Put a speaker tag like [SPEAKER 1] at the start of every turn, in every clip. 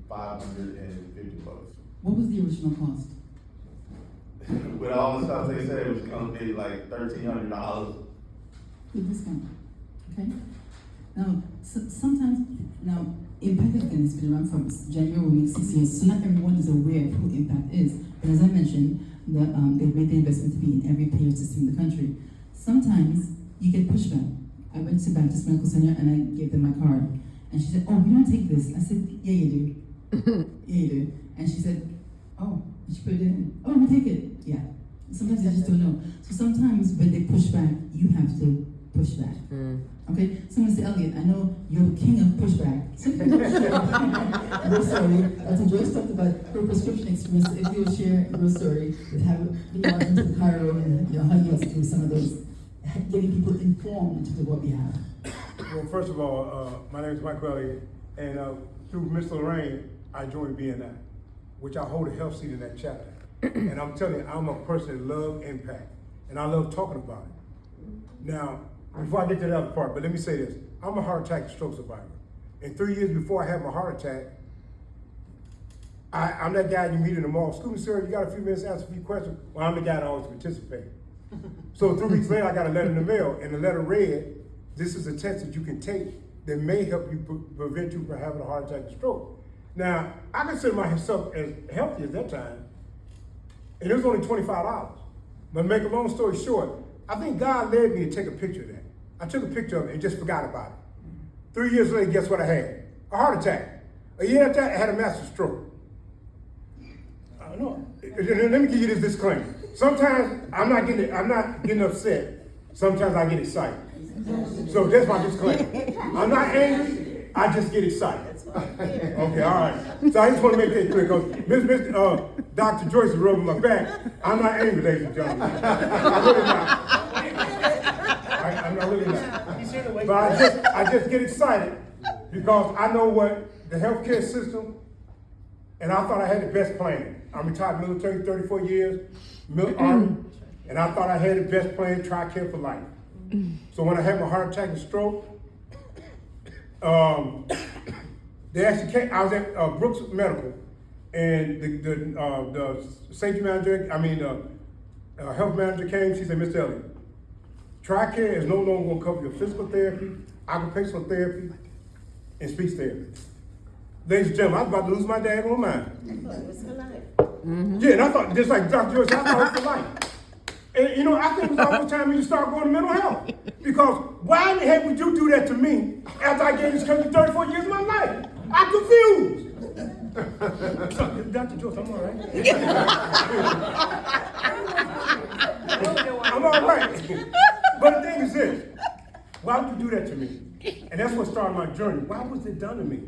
[SPEAKER 1] $550.
[SPEAKER 2] What was the original cost?
[SPEAKER 1] With all the stuff they said, it was gonna be like $1,300.
[SPEAKER 2] With discount, okay? Now, sometimes, Impact again has been around for January will make 6 years, so not everyone is aware of who Impact is. But as I mentioned, they rate the investment to be in every payer system in the country. Sometimes you get pushback. I went to Baptist Medical Center and I gave them my card. And she said, "Oh, we don't take this." I said, "Yeah, you do." "Yeah, you do." And she said, "Oh," and she put it in. "Oh, we take it." Yeah. Sometimes they just don't know. So sometimes when they push back, you have to push back. Okay? So Mr. Elliot, I know you're the king of pushback. So if you will share your story. Dr. Joyce talked about her prescription experience. If you will share your story with how you went into the Cairo and how you had to do some of those, getting people informed to what we have.
[SPEAKER 3] Well, first of all, my name is Michael Elliott, and through Miss Lorraine, I joined BNI, which I hold a health seat in that chapter. And I'm telling you, I'm a person that loves impact, and I love talking about it. Now, before I get to the other part, but let me say this. I'm a heart attack and stroke survivor. And 3 years before I had my heart attack, I'm that guy you meet in the mall. "Excuse me, sir, you got a few minutes to answer a few questions?" Well, I'm the guy that always participates. So 3 weeks later, I got a letter in the mail, and the letter read, "This is a test that you can take that may help you prevent you from having a heart attack and stroke." Now, I consider myself as healthy at that time, and it was only $25. But to make a long story short, I think God led me to take a picture of that. I took a picture of it and just forgot about it. 3 years later, guess what I had? A heart attack. A year after that, I had a massive stroke. I don't know. Let me give you this disclaimer. Sometimes I'm not getting upset. Sometimes I get excited. So that's my disclaimer. I'm not angry. I just get excited. Okay, all right. So I just want to make that clear because Dr. Joyce is rubbing my back. I'm not angry, ladies and gentlemen. I'm really not. I'm really not. But I just get excited because I know what the healthcare system, and I thought I had the best plan. I'm retired military, 34 years, Army, and I thought I had the best plan, TRICARE for life. So when I had my heart attack and stroke, they actually came. I was at Brooks Medical, and the safety manager, health manager came. She said, "Mr. Elliott, TRICARE is no longer going to cover your physical therapy, occupational therapy, and speech therapy." Ladies and gentlemen, I was about to lose my daggone mind.
[SPEAKER 4] It was for life.
[SPEAKER 3] Yeah, and I thought, just like Dr. Joyce, I thought it was for life. And I think it's almost time you start going to mental health. Because why in the heck would you do that to me after I gave this country 34 years of my life? I'm confused. Dr. Joyce, I'm all right. I'm all right. But the thing is this, why would you do that to me? And that's what started my journey. Why was it done to me?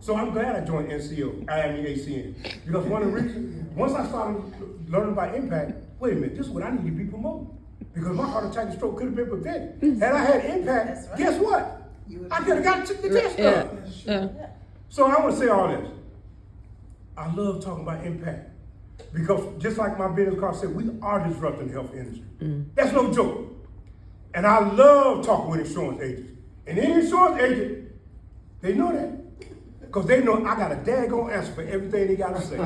[SPEAKER 3] So I'm glad I joined ACN. Because one of the reasons, once I started learning about impact, wait a minute, this is what I need to be promoting. Because my heart attack and stroke could have been prevented. Had I had impact, right. Guess what? I could have got the test done. So I want to say all this. I love talking about impact. Because just like my business card said, we are disrupting the health industry. That's no joke. And I love talking with insurance agents. And any insurance agent, they know that. Because they know I got a daggone answer for everything they got to say.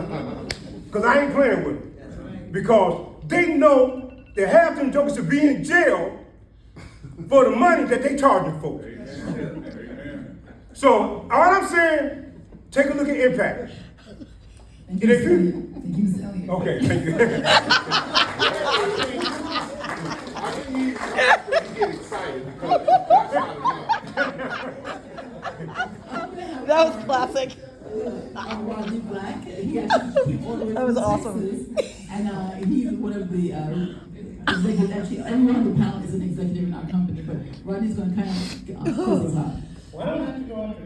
[SPEAKER 3] Because I ain't playing with them. Because they know that half them jokers should be in jail for the money that they charging for. So all I'm saying, take a look at impact.
[SPEAKER 2] Thank you, Mr. Elliott. Thank you, Mr. Elliott.
[SPEAKER 3] Okay, thank you.
[SPEAKER 5] I didn't need to get excited because
[SPEAKER 6] that was classic.
[SPEAKER 2] Elliot and Black. That
[SPEAKER 6] was awesome.
[SPEAKER 2] And he's one of the executives. Actually, everyone on the panel is an executive in our company, but Rodney's going to kind of close us out.
[SPEAKER 7] Why don't I have to go on to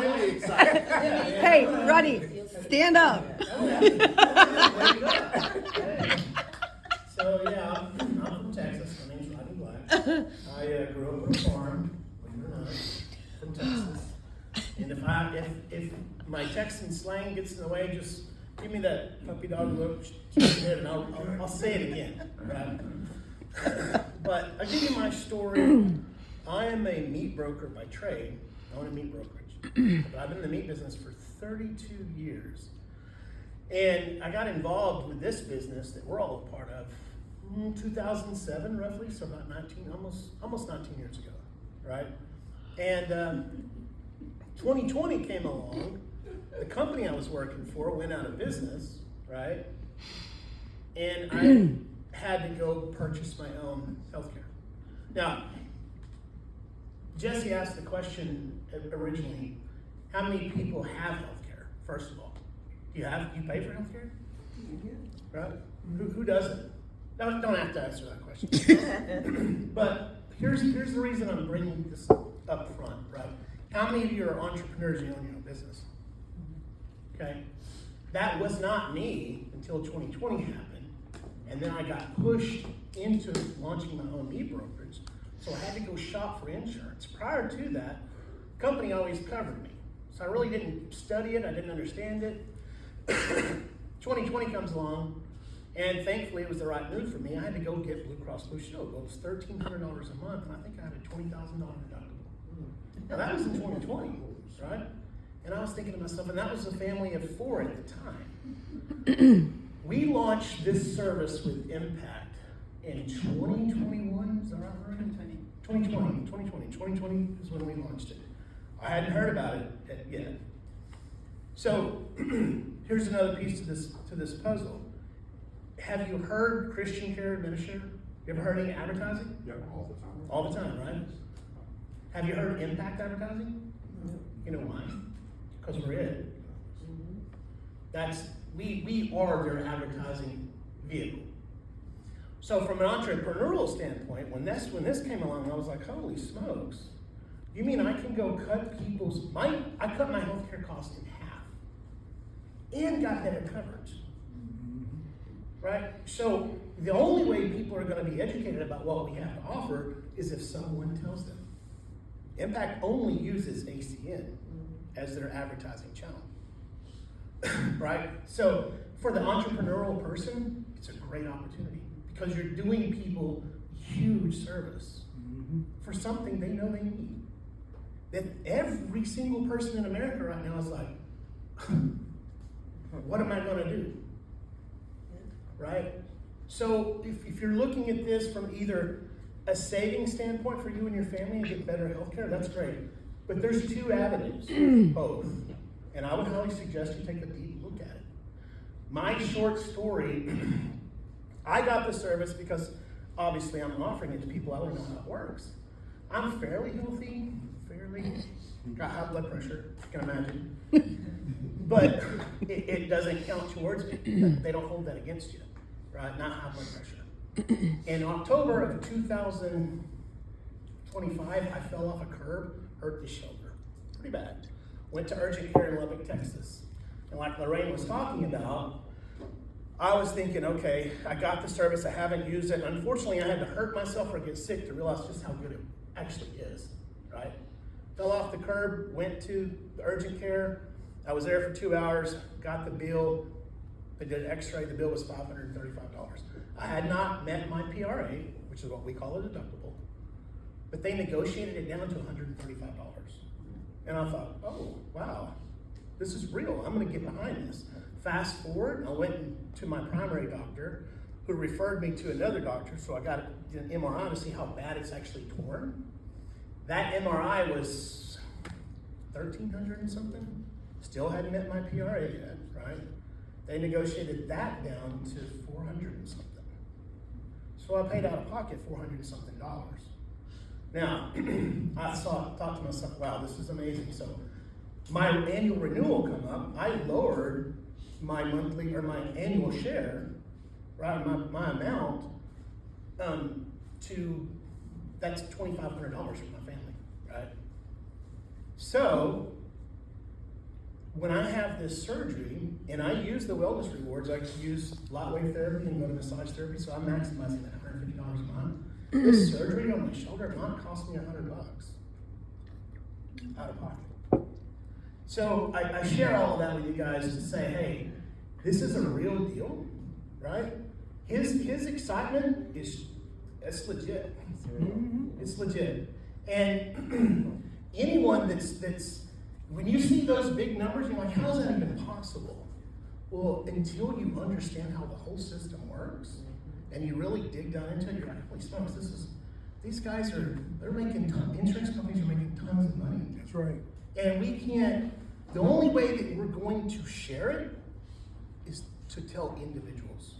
[SPEAKER 5] really excited.
[SPEAKER 6] Hey, Rodney, stand up.
[SPEAKER 7] So yeah, I'm from Texas. My name's Elliot and Black. I grew up on a farm, believe it or not, from Texas. And if my Texan slang gets in the way, just give me that puppy dog look, and I'll say it again. Right? But I'll give you my story I am a meat broker by trade. I own a meat brokerage. But I've been in the meat business for 32 years. And I got involved with this business that we're all a part of 2007 roughly, so about 19, almost 19 years ago, right? And 2020 came along. The company I was working for went out of business, right? And I had to go purchase my own healthcare. Now, Jesse asked the question originally, how many people have healthcare, first of all? Do you pay for healthcare? Right? Who doesn't? Don't have to answer that question. But here's the reason I'm bringing this up front, right? How many of you are entrepreneurs and own your own business? Okay? That was not me until 2020 happened. And then I got pushed into launching my own meat brokerage. So I had to go shop for insurance. Prior to that, the company always covered me. So I really didn't study it. I didn't understand it. 2020 comes along, and thankfully it was the right move for me. I had to go get Blue Cross Blue Shield. It was $1,300 a month, and I think I had a $20,000 deductible. Now that was in 2020, right? And I was thinking to myself, and that was a family of 4 at the time. We launched this service with Impact in 2021, is that right? 2020 is when we launched it. I hadn't heard about it yet. So here's another piece to this puzzle. Have you heard Christian Care Administrator? You ever heard any advertising?
[SPEAKER 5] Yeah, all the time.
[SPEAKER 7] All the time, right? Have you heard Impact advertising? You know why? Because we're it. We are their advertising vehicle. So from an entrepreneurial standpoint, when this came along, I was like, holy smokes. You mean I can go cut I cut my healthcare costs in half and got better coverage, right? So the only way people are going to be educated about what we have to offer is if someone tells them. Impact only uses ACN as their advertising channel, right? So for the entrepreneurial person, it's a great opportunity because you're doing people huge service for something they know they need. That every single person in America right now is like, what am I going to do? Right? So if you're looking at this from either a saving standpoint for you and your family and get better health care, that's great. But there's 2 avenues, both. And I would highly suggest you take a deep look at it. My short story, I got the service because obviously I'm offering it to people. I don't know how it works. I'm fairly healthy, got high blood pressure, you can imagine. But it doesn't count towards me. They don't hold that against you, right? Not high blood pressure. In October of 2025, I fell off a curb, hurt the shoulder, pretty bad. Went to urgent care in Lubbock, Texas. And like Lorraine was talking about, I was thinking, okay, I got the service, I haven't used it. Unfortunately, I had to hurt myself or get sick to realize just how good it actually is, right? Fell off the curb, went to the urgent care. I was there for 2 hours, got the bill. They did an x-ray, the bill was $535. I had not met my PRA, which is what we call a deductible, but they negotiated it down to $135. And I thought, oh, wow, this is real. I'm gonna get behind this. Fast forward, I went to my primary doctor who referred me to another doctor, so I got an MRI to see how bad it's actually torn. That MRI was $1,300 and something. Still hadn't met my PRA yet, right? They negotiated that down to $400 and something. So I paid out of pocket $400 and something. Now, I thought to myself, wow, this is amazing. So my annual renewal come up, I lowered my monthly or my annual share, right, my amount, to, that's $2,500 for my family, right? So when I have this surgery, and I use the wellness rewards, I use light wave therapy and go to massage therapy, so I'm maximizing that $150 a month. This surgery on my shoulder might cost me $100 out of pocket. So I share all of that with you guys to say, hey, this is a real deal, right? His excitement it's legit. It's legit. And anyone that's, when you see those big numbers, you're like, how is that even possible? Well, until you understand how the whole system works, and you really dig down into it, you're like, holy smokes, these guys they're making insurance companies are making tons of money.
[SPEAKER 3] That's right.
[SPEAKER 7] And we can't, the only way that we're going to share it is to tell individuals,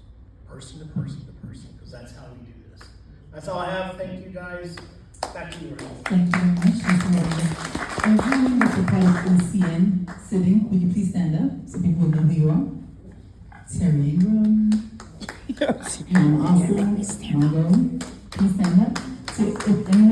[SPEAKER 7] person to person to person, because that's how we do this. That's all I have. Thank you guys. Back to you, Ray.
[SPEAKER 2] Thank you very much, Mr. Walker. Everyone that's a part of OCN sitting, will you please stand up so people know who you are? Terry Ingram, Austin, Margot, please stand up. So if anyone